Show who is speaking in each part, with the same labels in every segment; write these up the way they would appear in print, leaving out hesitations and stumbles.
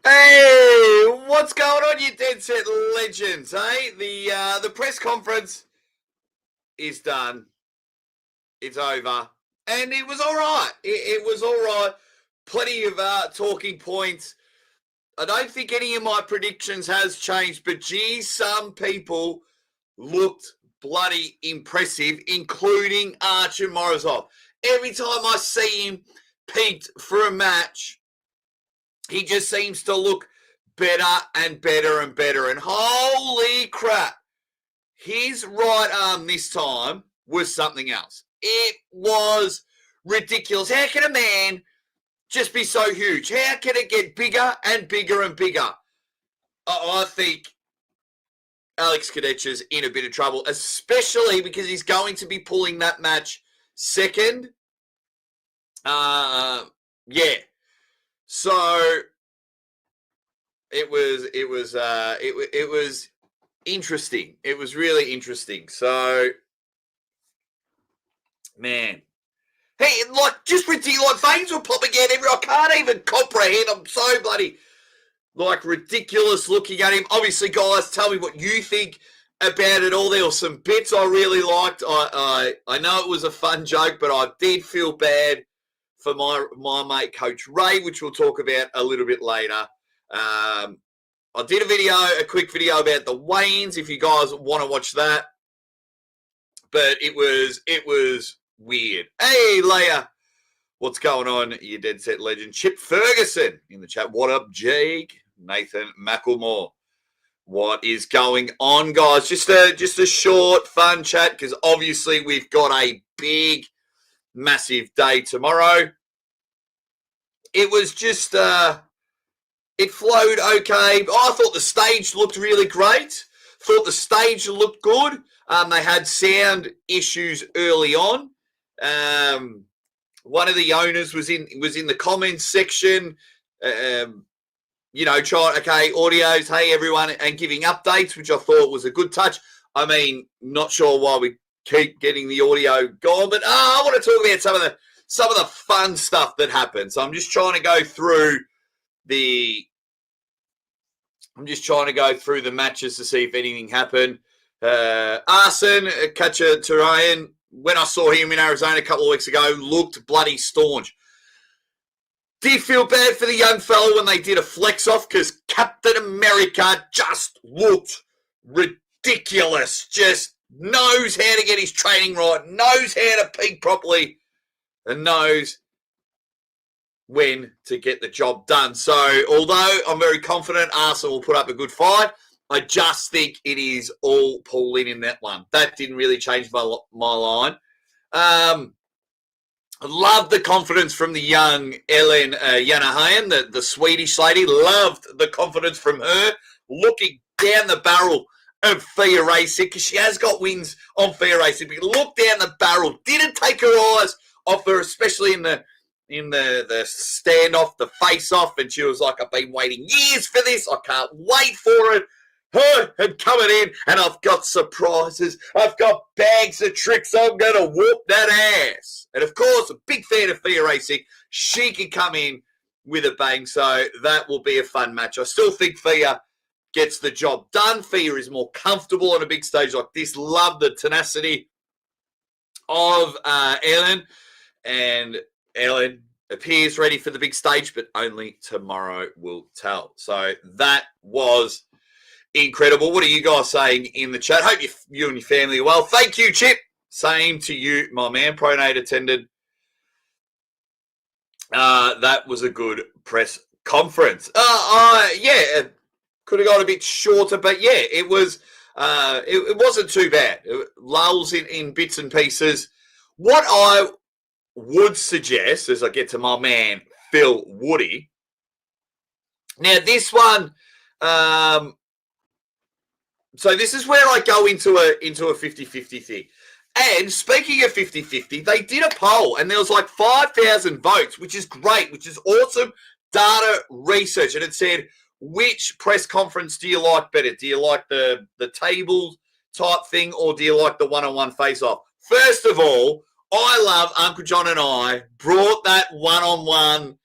Speaker 1: Hey, what's going on, you dead set legends? Hey, the press conference is done. It's over, and it was all right. It was all right. Plenty of talking points. I don't think any of my predictions has changed, but geez, some people looked bloody impressive, including Archer Morozov. Every time I see him peaked for a match, he just seems to look better and better and better. And holy crap, his right arm this time was something else. It was ridiculous. How can a man just be so huge? How can it get bigger and bigger and bigger? I think Alex Kadech's in a bit of trouble, especially because he's going to be pulling that match second. Yeah. So it was interesting. It was really interesting. So, man, hey, like just ridiculous. Like veins were popping out everywhere. I can't even comprehend. I'm so bloody like ridiculous looking at him. Obviously, guys, tell me what you think about it all. There were some bits I really liked. I know it was a fun joke, but I did feel bad for my mate Coach Ray, which we'll talk about a little bit later. I did a quick video about the weigh-ins if you guys want to watch that. But it was weird. Hey, Leia, what's going on? You dead set legend. Chip Ferguson in the chat. What up, Jake? Nathan Macklemore. What is going on, guys? Just a short, fun chat because obviously we've got a big, massive day tomorrow. It was just, it flowed okay. I thought the stage looked really great. Thought the stage looked good. They had sound issues early on. One of the owners was in the comments section, trying, okay, audios, hey, everyone, and giving updates, which I thought was a good touch. I mean, not sure why we keep getting the audio gone, but I want to talk about some of the fun stuff that happened. So I'm just trying to go through the matches to see if anything happened. Arsen Kachaturian, when I saw him in Arizona a couple of weeks ago, looked bloody staunch. Did feel bad for the young fella when they did a flex off because Captain America just looked ridiculous. Just knows how to get his training right, knows how to peak properly, and knows when to get the job done. So, although I'm very confident Arsenal will put up a good fight, I just think it is all Paul in that one. That didn't really change my line. I love the confidence from the young Ellen Janahayan, the Swedish lady. Loved the confidence from her, looking down the barrel of Fia Racing, because she has got wins on Fia Racing. But look down the barrel, didn't take her eyes off her, especially in the standoff, the face-off, and she was like, I've been waiting years for this. I can't wait for it. Her and coming in, and I've got surprises. I've got bags of tricks. I'm going to whoop that ass. And, of course, a big fan of Fia Racing. She can come in with a bang, so that will be a fun match. I still think Fia gets the job done. Fia is more comfortable on a big stage like this. Love the tenacity of Ellen, and Ellen appears ready for the big stage, but only tomorrow will tell. So that was incredible. What are you guys saying in the chat? Hope you and your family are well. Thank you, Chip. Same to you, my man. Pronate attended. That was a good press conference. Yeah, could have got a bit shorter, but yeah, it was. It wasn't too bad. Lulls in bits and pieces. What I would suggest, as I get to my man Phil Woody. Now this one. So this is where I go into a 50-50 thing. And speaking of 50-50, they did a poll and there was like 5,000 votes, which is great, which is awesome data research. And it said, which press conference do you like better? Do you like the table type thing, or do you like the one-on-one face-off? First of all, I love Uncle John and I brought that one-on-one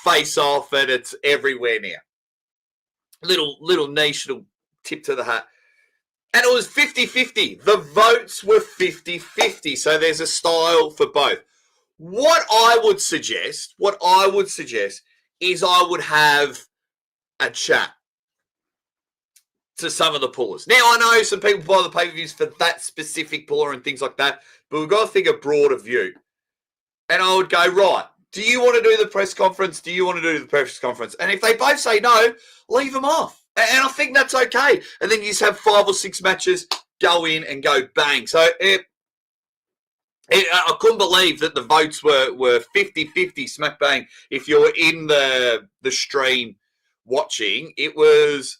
Speaker 1: face-off, and it's everywhere now. Little niche, little tip to the hat. And it was 50-50. The votes were 50-50. So there's a style for both. What I would suggest is I would have a chat to some of the pullers. Now, I know some people buy the pay-per-views for that specific puller and things like that, but we've got to think a broader view. And I would go, right, do you want to do the press conference? Do you want to do the press conference? And if they both say no, leave them off. And I think that's okay. And then you just have 5 or 6 matches, go in and go bang. So I couldn't believe that the votes were 50-50 smack bang. If you're in the stream watching, it was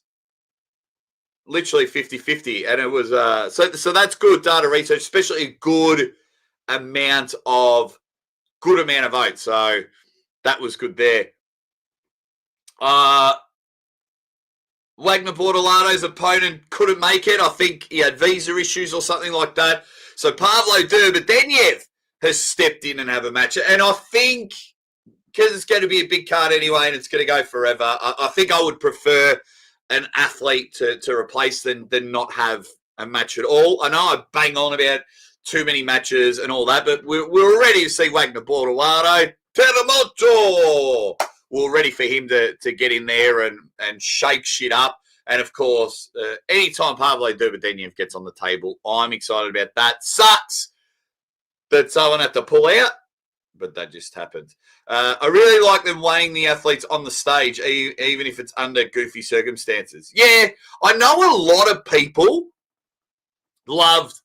Speaker 1: literally 50-50. And it was so that's good data research, especially a good amount of votes. So that was good there. Wagner Bortolado's opponent couldn't make it. I think he had visa issues or something like that. So Pavlo Durbadenyev has stepped in and have a match. And I think, because it's going to be a big card anyway and it's going to go forever, I think I would prefer an athlete to replace than not have a match at all. I know I bang on about too many matches and all that, but we're ready to see Wagner Bortolado. Terremoto! We're ready for him to get in there and shake shit up. And, of course, anytime Pavlo Durbadenyev gets on the table, I'm excited about that. Sucks that someone had to pull out, but that just happened. I really like them weighing the athletes on the stage, even if it's under goofy circumstances. Yeah, I know a lot of people love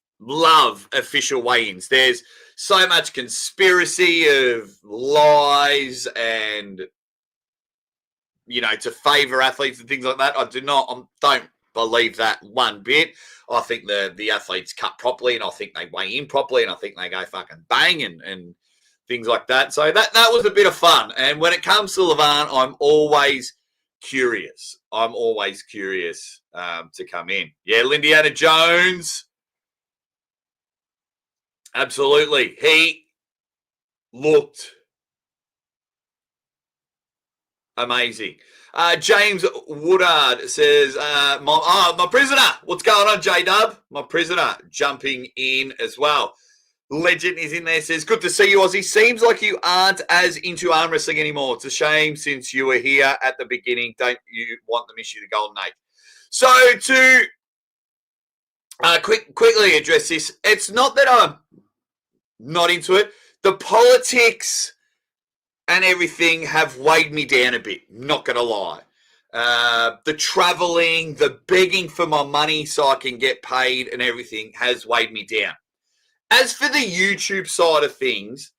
Speaker 1: official weigh-ins. There's so much conspiracy of lies and, to favour athletes and things like that. I don't believe that one bit. I think the athletes cut properly, and I think they weigh in properly, and I think they go fucking bang and things like that. So that was a bit of fun. And when it comes to Levan, I'm always curious. To come in. Yeah, Lindiana Jones. Absolutely. He looked amazing. James Woodard says, my prisoner. What's going on, J-Dub? My prisoner jumping in as well. Legend is in there, says, good to see you, Aussie. Seems like you aren't as into arm wrestling anymore. It's a shame since you were here at the beginning. Don't you want the issue to Golden Age? So to quickly address this, it's not that I'm not into it. The politics and everything have weighed me down a bit, not going to lie. The traveling, the begging for my money so I can get paid and everything has weighed me down. As for the YouTube side of things,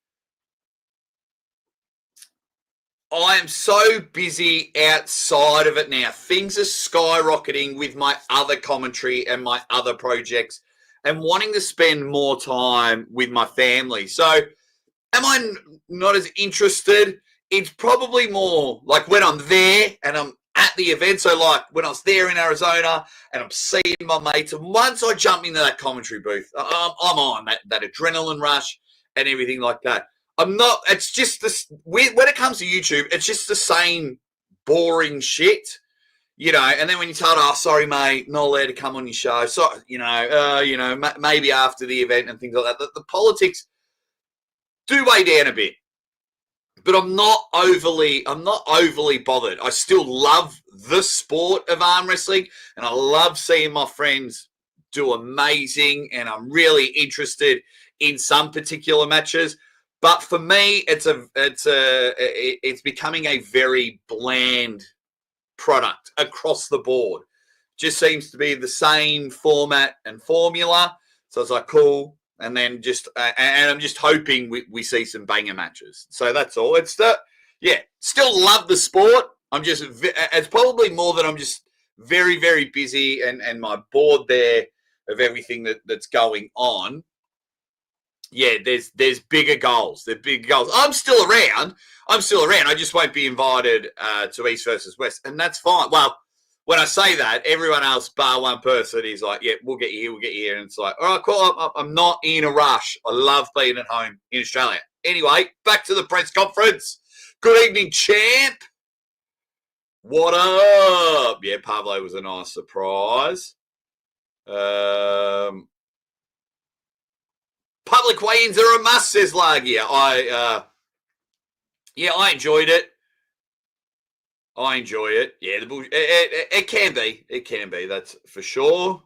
Speaker 1: I am so busy outside of it now. Things are skyrocketing with my other commentary and my other projects and wanting to spend more time with my family. So am I not as interested? It's probably more like when I'm there and I'm at the event. So like when I was there in Arizona and I'm seeing my mates, and once I jump into that commentary booth, I'm on that adrenaline rush and everything like that. I'm not, it's just this, when it comes to YouTube, it's just the same boring shit, and then when you tell, oh, sorry, mate, not allowed to come on your show. So, maybe after the event and things like that, the politics do weigh down a bit, but I'm not overly bothered. I still love the sport of arm wrestling, and I love seeing my friends do amazing, and I'm really interested in some particular matches. But for me, it's becoming a very bland product across the board. Just seems to be the same format and formula. So it's like, cool. And then and I'm just hoping we see some banger matches. So that's all. It's still love the sport. It's probably more that I'm just very, very busy and my board there of everything that's going on. Yeah, there's bigger goals. There's bigger goals. I'm still around. I just won't be invited to East versus West, and that's fine. Well, when I say that, everyone else bar one person is like, yeah, we'll get you here. And it's like, all right, cool. I'm not in a rush. I love being at home in Australia. Anyway, back to the press conference. Good evening, champ. What up? Yeah, Pablo was a nice surprise. Public weigh-ins are a must, says Lagia. I enjoyed it. Yeah, it can be. It can be. That's for sure.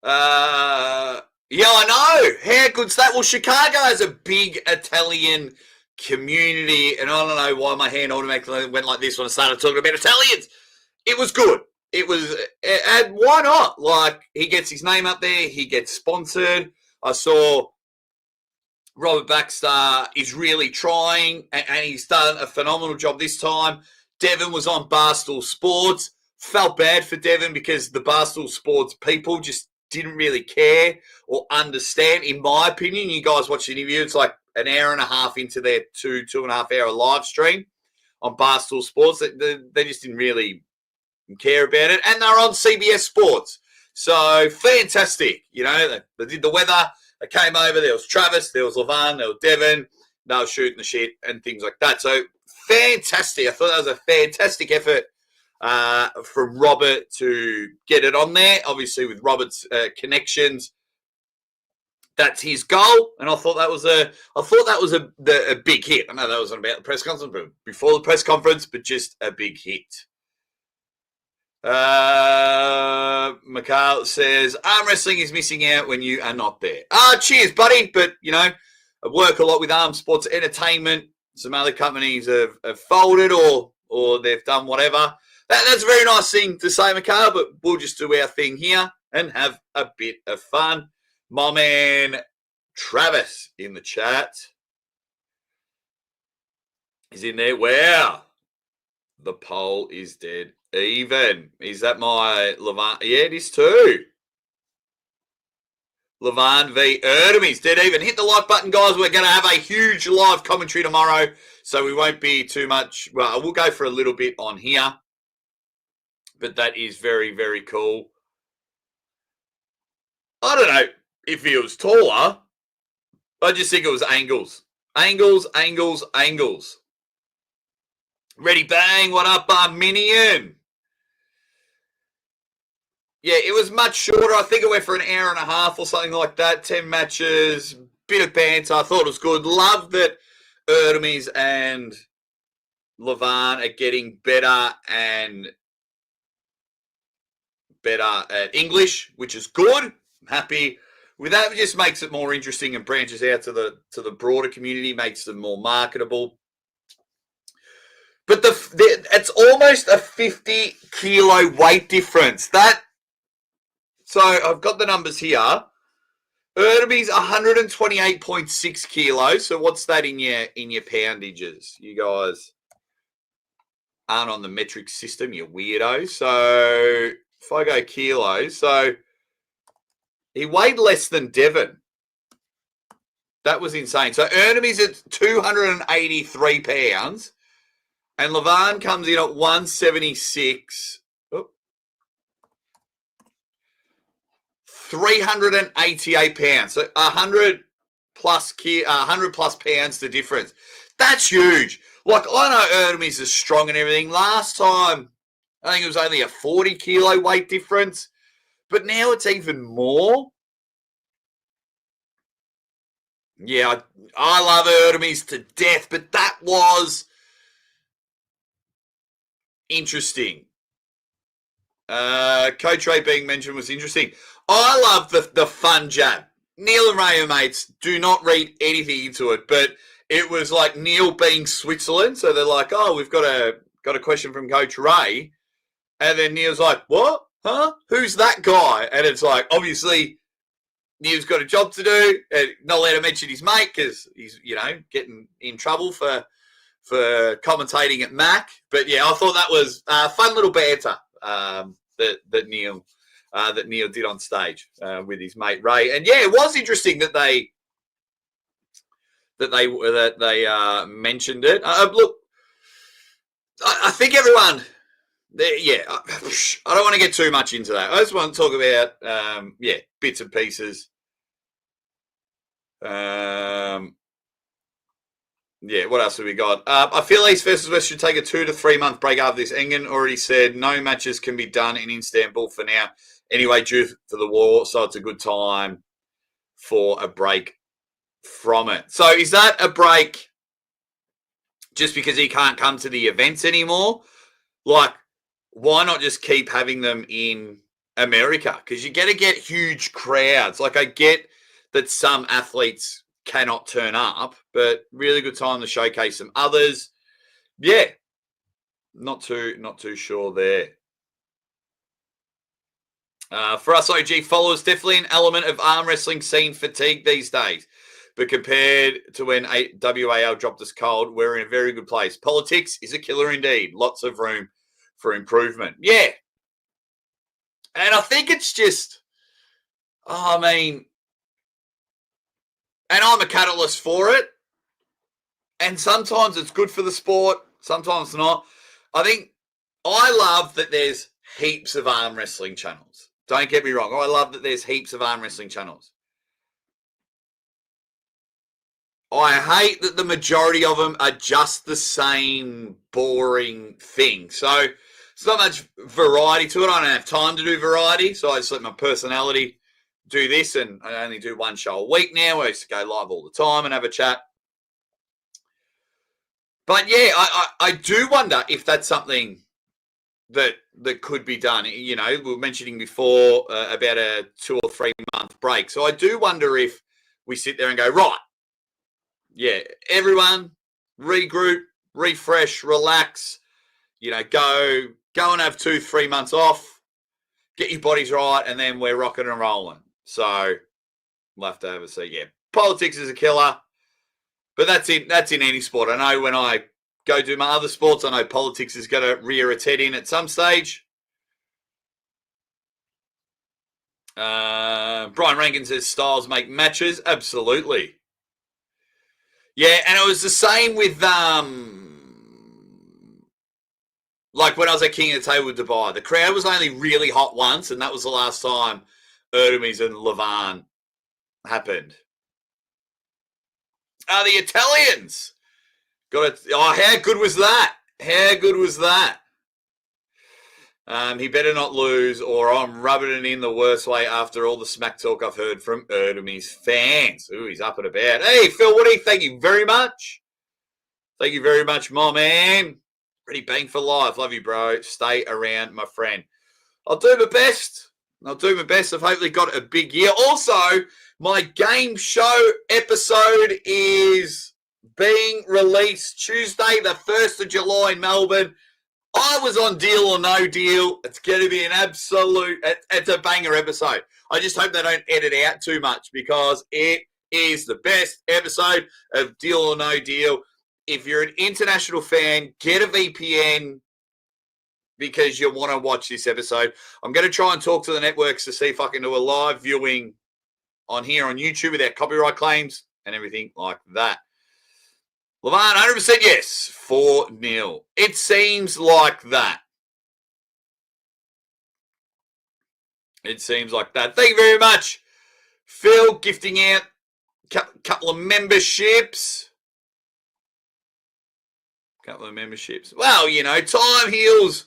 Speaker 1: Yeah, I know. How good's that? Well, Chicago has a big Italian community, and I don't know why my hand automatically went like this when I started talking about Italians. It was good. It was, and why not? Like, he gets his name up there. He gets sponsored. I saw Robert Baxter is really trying, and he's done a phenomenal job this time. Devon was on Barstool Sports. Felt bad for Devon because the Barstool Sports people just didn't really care or understand. In my opinion, you guys watch the interview, it's like an hour and a half into their 2.5 hour live stream on Barstool Sports. They just didn't really care about it. And they're on CBS Sports. So fantastic. You know, they did the weather. They came over. There was Travis. There was Levan. There was Devon. They were shooting the shit and things like that. So fantastic. I thought that was a fantastic effort from Robert to get it on there. Obviously, with Robert's connections, that's his goal. And I thought that was a big hit. I know that wasn't about the press conference, but before the press conference, but just a big hit. Mikhail says, arm wrestling is missing out when you are not there. Cheers, buddy. But, you know, I work a lot with Arm Sports Entertainment. Some other companies have folded or they've done whatever. That's a very nice thing to say, Mikhail, but we'll just do our thing here and have a bit of fun. My man Travis in the chat is in there. Wow. The poll is dead even. Is that my Levan? Yeah, it is too. Levan v. Erdemy's dead even. Hit the like button, guys. We're going to have a huge live commentary tomorrow, so we won't be too much. Well, we'll go for a little bit on here, but that is very, very cool. I don't know if he was taller. I just think it was angles. Angles. Ready, bang. What up, Minion? Yeah, it was much shorter. I think it went for an hour and a half or something like that. 10 matches, bit of banter. I thought it was good. Love that Erdemy's and Levan are getting better and better at English, which is good. I'm happy with that. It just makes it more interesting and branches out to the broader community, makes them more marketable. But it's almost a 50 kilo weight difference. So I've got the numbers here. Erdemy's 128.6 kilos. So what's that in your poundages? You guys aren't on the metric system, you weirdos. So if I go kilos, so he weighed less than Devon. That was insane. So Erdemy's at 283 pounds, and Levan comes in at 176. 388 pounds. So 100 plus pounds the difference. That's huge. Like, I know Erdemy's is strong and everything. Last time, I think it was only a 40 kilo weight difference, but now it's even more. Yeah, I love Erdemy's to death, but that was interesting. Coach Ray being mentioned was interesting. I love the fun jab. Neil and Ray are mates. Do not read anything into it, but it was like Neil being Switzerland. So they're like, oh, we've got a question from Coach Ray. And then Neil's like, what? Huh? Who's that guy? And it's like, obviously, Neil's got a job to do. And not allowed to mention his mate because he's, getting in trouble for commentating at Mac. But yeah, I thought that was a fun little banter that Neil did on stage with his mate Ray. And yeah, it was interesting that they mentioned it. Look, I think everyone. Yeah, I don't want to get too much into that. I just want to talk about bits and pieces. Yeah, what else have we got? I feel East versus West should take a 2 to 3 month break after this. Engen already said no matches can be done in Istanbul for now. Anyway, due for the war, so it's a good time for a break from it. So is that a break just because he can't come to the events anymore? Like, why not just keep having them in America? Because you're going to get huge crowds. Like, I get that some athletes cannot turn up, but really good time to showcase some others. Yeah, not too sure there. For us OG followers, definitely an element of arm wrestling scene fatigue these days. But compared to when WAL dropped us cold, we're in a very good place. Politics is a killer indeed. Lots of room for improvement. Yeah. And I think it's just, I mean, and I'm a catalyst for it. And sometimes it's good for the sport, sometimes not. I think I love that there's heaps of arm wrestling channels. Don't get me wrong. I love that there's heaps of arm wrestling channels. I hate that the majority of them are just the same boring thing. So it's not much variety to it. I don't have time to do variety, so I just let my personality do this, and I only do one show a week now. I used to go live all the time and have a chat. But yeah, I do wonder if that's something that could be done. You know, we were mentioning before about a 2 or 3 month break. So I do wonder if we sit there and go, right, yeah, everyone regroup, refresh, relax, you know, go and have 2-3 months off, get your bodies right, and then we're rocking and rolling. So we'll have to have a see. Yeah, politics is a killer, but that's in any sport. I know when I go do my other sports, I know politics is going to rear its head in at some stage. Brian Rankin says styles make matches. Absolutely. Yeah, and it was the same with like when I was at King of the Table with Dubai. The crowd was only really hot once, and that was the last time Erdemes and Levan happened. The Italians got it. Oh, how good was that? How good was that? He better not lose, or I'm rubbing it in the worst way after all the smack talk I've heard from Erdemes fans. Ooh, he's up and about. Hey, Phil Woody, thank you very much. Thank you very much, my man. Ready bang for life. Love you, bro. Stay around, my friend. I'll do my best. I've hopefully got a big year. Also, my game show episode is being released Tuesday, the 1st of July in Melbourne. I was on Deal or No Deal. It's going to be an absolute, it's a banger episode. I just hope they don't edit out too much because it is the best episode of Deal or No Deal. If you're an international fan, get a VPN because you'll want to watch this episode. I'm going to try and talk to the networks to see if I can do a live viewing on here on YouTube without copyright claims and everything like that. Levan, 100% yes, 4-0. It seems like that. It seems like that. Thank you very much, Phil, gifting out a couple of memberships. Well, you know, time heals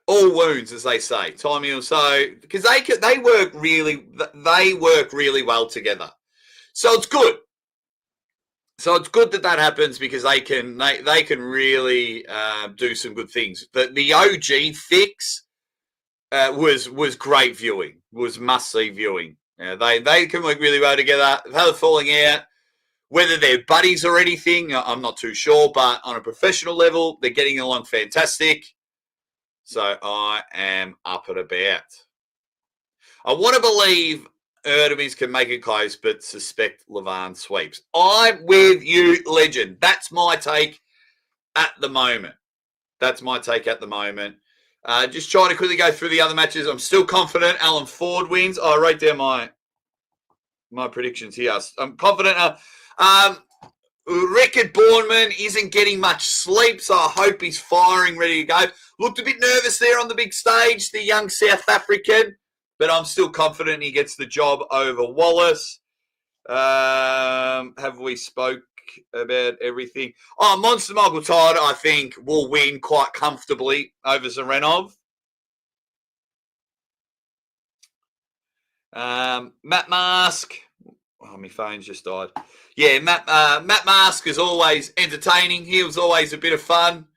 Speaker 1: all wounds, as they say. Time heals. So because they work really well together. So it's good. So it's good that happens because they can really do some good things. But the OG fix was great viewing, was must-see viewing. They can work really well together. They've had a falling out. Whether they're buddies or anything, I'm not too sure. But on a professional level, they're getting along fantastic. So I am up and about. I want to believe Erdemes can make it close, but suspect Levan sweeps. I'm with you, legend. That's my take at the moment. Just trying to quickly go through the other matches. I'm still confident Alan Ford wins. I wrote down my predictions here. I'm confident. Rickard Bourneman isn't getting much sleep, so I hope he's firing, ready to go. Looked a bit nervous there on the big stage, the young South African, but I'm still confident he gets the job over Wallace. Have we spoke about everything. Oh, Monster Michael Todd, I think, will win quite comfortably over Zarenov. Matt Mask. Oh, my phone's just died. Yeah, Matt Mask is always entertaining. He was always a bit of fun.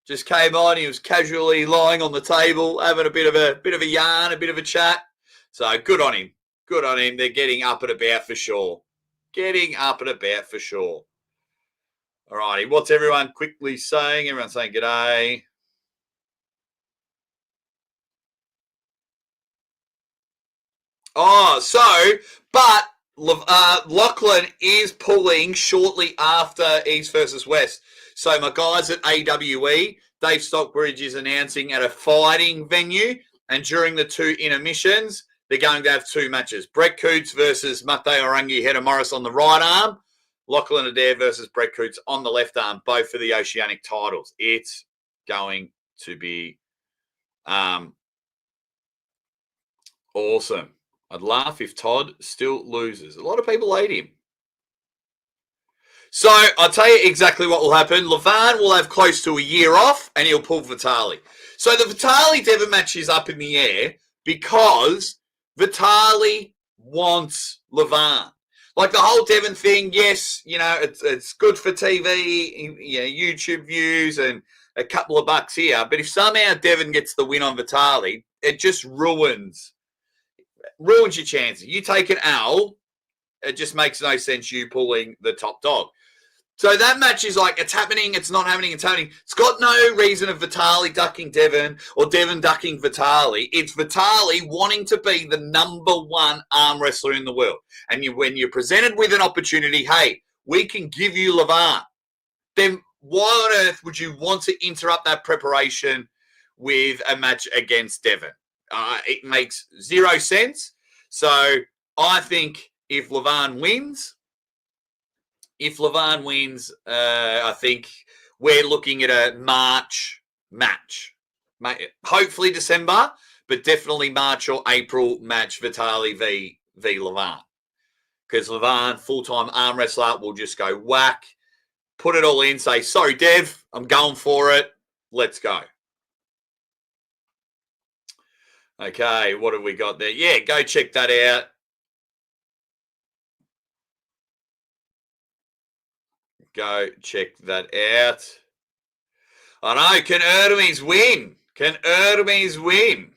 Speaker 1: Just came on. He was casually lying on the table, having a bit of a yarn, a bit of a chat. So good on him. Good on him. They're getting up and about for sure. Getting up and about for sure. All righty. What's everyone quickly saying? Everyone's saying g'day. Oh, but Lachlan is pulling shortly after East versus West. So my guys at AWE, Dave Stockbridge is announcing at a fighting venue, and during the 2 intermissions, they're going to have 2 matches. Brett Coots versus Mateo Orangi Hedda Morris on the right arm. Lachlan Adair versus Brett Coots on the left arm, both for the Oceanic titles. It's going to be awesome. I'd laugh if Todd still loses. A lot of people hate him. So I'll tell you exactly what will happen. Levan will have close to a year off, and he'll pull Vitali. So the Vitali-Devon match is up in the air because Vitali wants Levan. Like the whole Devon thing, yes, it's good for TV, YouTube views and a couple of bucks here. But if somehow Devon gets the win on Vitali, it just ruins your chances. You take an L, it just makes no sense you pulling the top dog. So that match is like, it's happening, it's not happening, it's happening. It's got no reason of Vitali ducking Devon or Devon ducking Vitali. It's Vitali wanting to be the #1 arm wrestler in the world. And when you're presented with an opportunity, hey, we can give you Levan, then why on earth would you want to interrupt that preparation with a match against Devon? It makes zero sense. So I think if Levan wins, I think we're looking at a March match. Hopefully December, but definitely March or April match, Vitali v Levan. Because Levan, full-time arm wrestler, will just go whack, put it all in, say, sorry, Dev, I'm going for it. Let's go. Okay, what have we got there? Yeah, go check that out. Go check that out. I know, can Erdemes win? Can Erdemes win?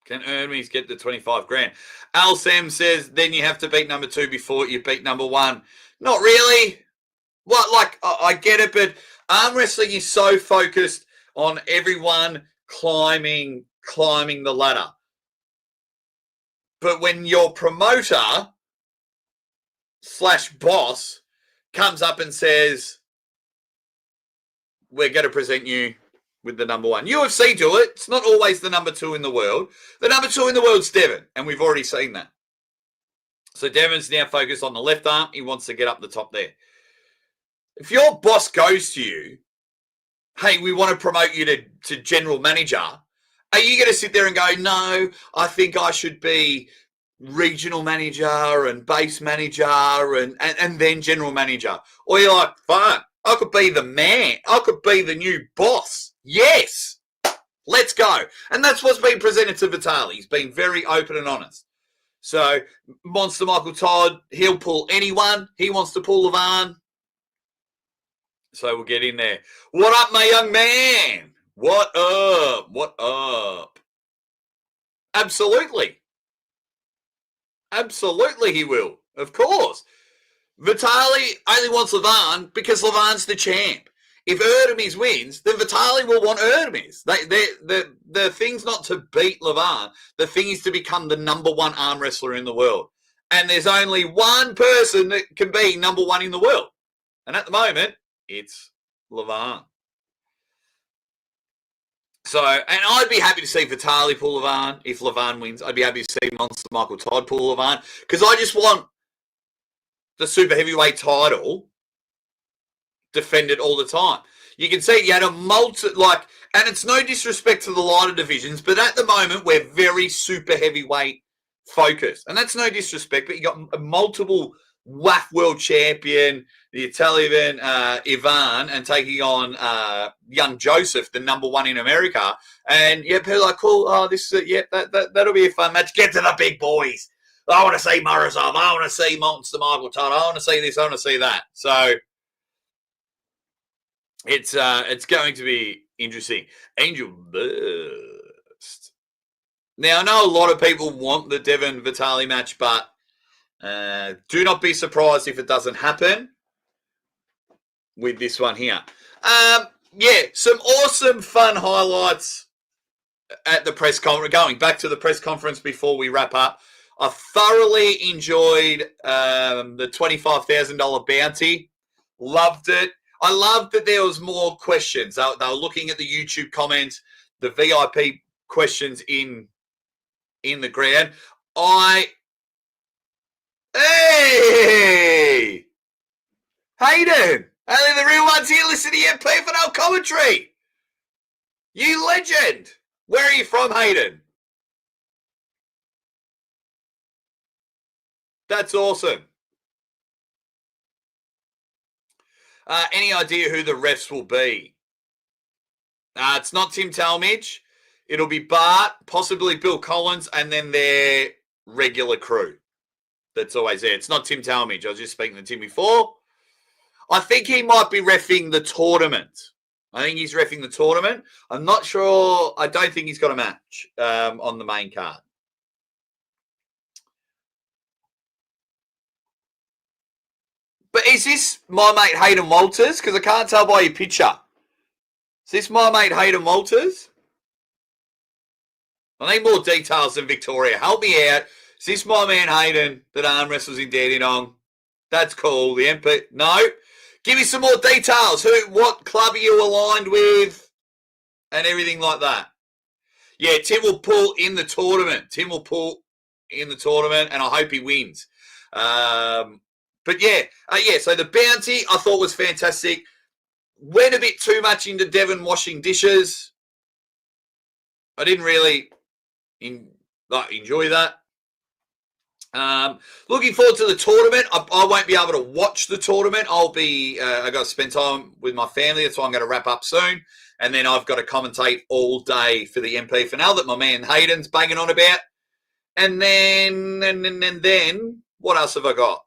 Speaker 1: Can Erdemes get the 25 grand? Al Sam says, then you have to beat number 2 before you beat number 1. Not really. Well, like, I get it, but arm wrestling is so focused on everyone climbing the ladder. But when your promoter / boss comes up and says, we're going to present you with the #1. UFC do it. It's not always the #2 in the world. The #2 in the world is Devon, and we've already seen that. So Devon's now focused on the left arm. He wants to get up the top there. If your boss goes to you, hey, we want to promote you to general manager, are you going to sit there and go, no, I think I should be regional manager and base manager and then general manager? Or you're like, fine, I could be the man. I could be the new boss. Yes, let's go. And that's what's been presented to Vitali. He's been very open and honest. So Monster Michael Todd, he'll pull anyone. He wants to pull Levan. So we'll get in there. What up, my young man? What up? What up? Absolutely. Absolutely he will. Of course. Vitali only wants Levan because Levan's the champ. If Erdemes wins, then Vitali will want Erdemes. The thing's not to beat Levan. The thing is to become the #1 arm wrestler in the world. And there's only one person that can be #1 in the world. And at the moment, it's Levan. So, and I'd be happy to see Vitali pull Levan if Levan wins. I'd be happy to see Monster Michael Todd pull Levan because I just want the super heavyweight title defended all the time. You can see you had a and it's no disrespect to the lighter divisions, but at the moment we're very super heavyweight focus. And that's no disrespect, but you got a multiple WAF world champion, the Italian Ivan, and taking on young Joseph, the number one in America. And yeah, people are like, cool, this is it. Yeah, that'll be a fun match. Get to the big boys. I want to see Morozov. I want to see Monster Michael Todd. I want to see this. I want to see that. So it's going to be interesting. Angel Burst. Now, I know a lot of people want the Devon Vitali match, but do not be surprised if it doesn't happen with this one here. Yeah, some awesome, fun highlights at the press conference. Going back to the press conference before we wrap up, I thoroughly enjoyed the $25,000 bounty. Loved it. I loved that there was more questions. They were looking at the YouTube comments, the VIP questions in the ground. Hey! Hayden! Only the real ones here listen to your PFNL commentary. You legend. Where are you from, Hayden? That's awesome. Any idea who the refs will be? It's not Tim Talmadge. It'll be Bart, possibly Bill Collins, and then their regular crew. That's always there. It's not Tim Talmadge. I was just speaking to Tim before. I think he might be reffing the tournament. I think he's reffing the tournament. I'm not sure. I don't think he's got a match on the main card. But is this my mate Hayden Walters? Because I can't tell by your picture. Is this my mate Hayden Walters? I need more details than Victoria. Help me out. Is this my man Hayden that arm wrestles in Dandenong? That's cool. The MP. No. Give me some more details. What club are you aligned with? And everything like that. Yeah, Tim will pull in the tournament. And I hope he wins. But yeah, so the bounty I thought was fantastic. Went a bit too much into Devon washing dishes. I didn't really enjoy that. Looking forward to the tournament. I won't be able to watch the tournament. I got to spend time with my family. That's why I'm going to wrap up soon. And then I've got to commentate all day for the MP finale that my man Hayden's banging on about. And then what else have I got?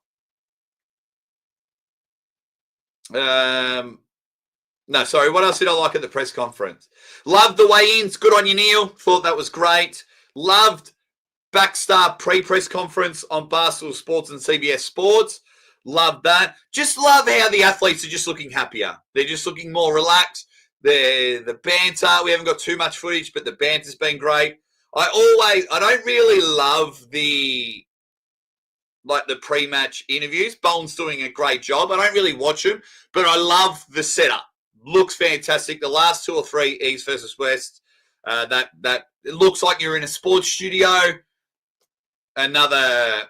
Speaker 1: No, sorry. What else did I like at the press conference? Loved the weigh-ins. Good on you, Neil. Thought that was great. Loved Backstar pre-press conference on Barstool Sports and CBS Sports. Love that. Just love how the athletes are just looking happier. They're just looking more relaxed. The banter, we haven't got too much footage, but the banter's been great. I don't really love the pre-match interviews. Bowen's doing a great job. I don't really watch them, but I love the setup. Looks fantastic. The last 2 or 3 East versus West, that it looks like you're in a sports studio. Another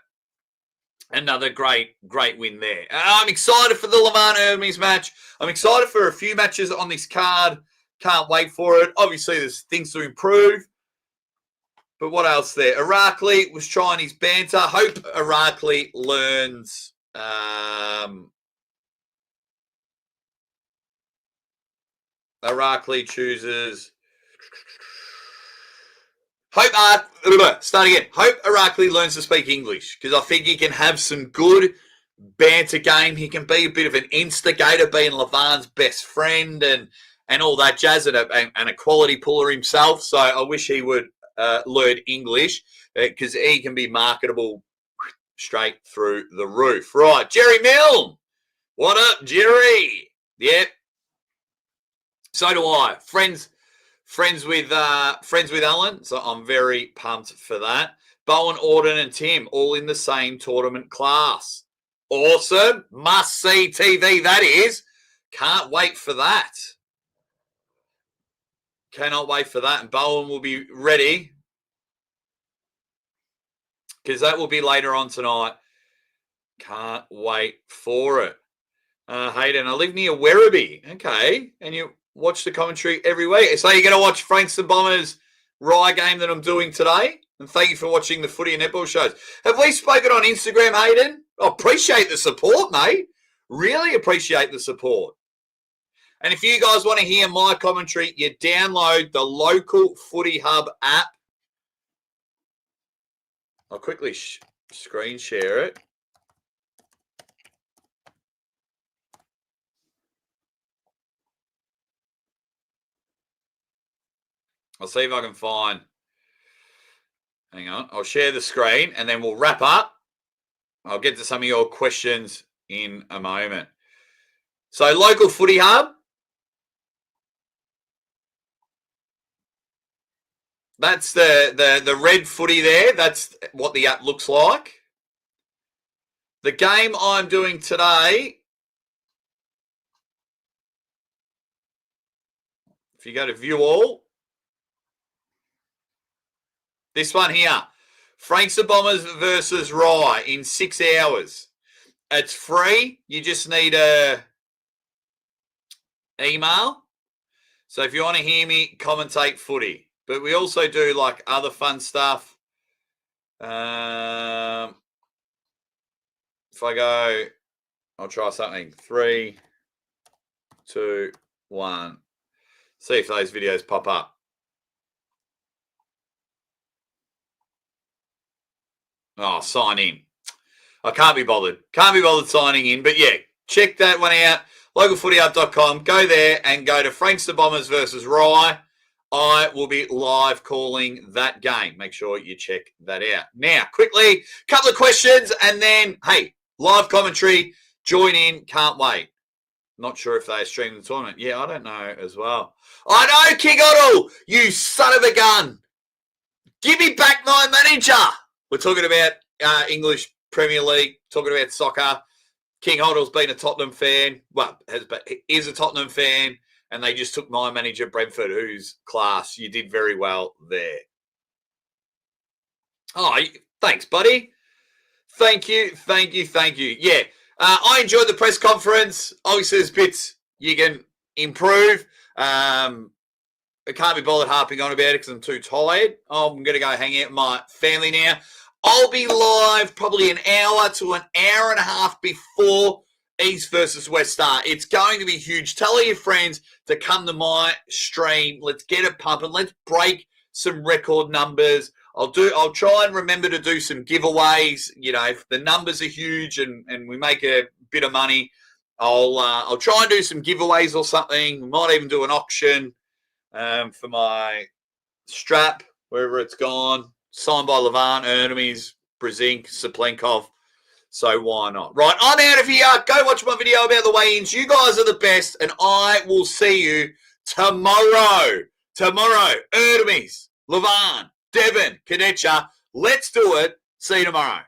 Speaker 1: great win there. I'm excited for the Levan Hermes match. I'm excited for a few matches on this card. Can't wait for it. Obviously, there's things to improve. But what else there? Irakli was trying his banter. Hope Irakli learns. Irakli chooses. Hope Irakli learns to speak English, because I think he can have some good banter game. He can be a bit of an instigator, being Levan's best friend and all that jazz, and a quality puller himself. So I wish he would learn English, because he can be marketable straight through the roof. Right, Jerry Milne. What up, Jerry? Yep. So do I. Friends with Alan, so I'm very pumped for that. Bowen, Auden, and Tim all in the same tournament class. Awesome. Must see TV, that is. Can't wait for that. Cannot wait for that. And Bowen will be ready, because that will be later on tonight. Can't wait for it. Hayden, I live near Werribee. Okay. And you watch the commentary every week. So you're going to watch Franks and Bombers Rye game that I'm doing today? And thank you for watching the footy and netball shows. Have we spoken on Instagram, Hayden? I appreciate the support, mate. Really appreciate the support. And if you guys want to hear my commentary, you download the local Footy Hub app. I'll quickly screen share it. I'll see if I can find. Hang on. I'll share the screen and then we'll wrap up. I'll get to some of your questions in a moment. So, local Footy Hub. That's the red footy there. That's what the app looks like. The game I'm doing today, if you go to view all, this one here, Franks the Bombers versus Rye in 6 hours. It's free. You just need a email. So if you want to hear me commentate footy. But we also do like other fun stuff. If I go, I'll try something. 3, 2, 1. See if those videos pop up. Oh, sign in. I can't be bothered. Can't be bothered signing in. But yeah, check that one out. Localfootyhub.com. Go there and go to Franks the Bombers versus Rye. I will be live calling that game. Make sure you check that out. Now, quickly, couple of questions and then, hey, live commentary. Join in. Can't wait. Not sure if they stream the tournament. Yeah, I don't know as well. I know, King Otto, you son of a gun. Give me back my manager. We're talking about English Premier League, talking about soccer. King Hoddle's been a Tottenham fan. Well, is a Tottenham fan. And they just took my manager, Brentford, who's class. You did very well there. Oh, thanks, buddy. Thank you. Yeah, I enjoyed the press conference. Obviously, there's bits you can improve. I can't be bothered harping on about it because I'm too tired. I'm going to go hang out with my family now. I'll be live probably an hour to an hour and a half before East versus West Star. It's going to be huge. Tell all your friends to come to my stream. Let's get it pumping. Let's break some record numbers. I'll try and remember to do some giveaways. You know, if the numbers are huge and we make a bit of money, I'll try and do some giveaways or something. We might even do an auction for my strap, wherever it's gone. Signed by Levan, Ernemies, Brezink, Saplenkov. So why not? Right, I'm out of here. Go watch my video about the weigh-ins. You guys are the best, and I will see you tomorrow. Ernemies, Levan, Devon, Kadecha. Let's do it. See you tomorrow.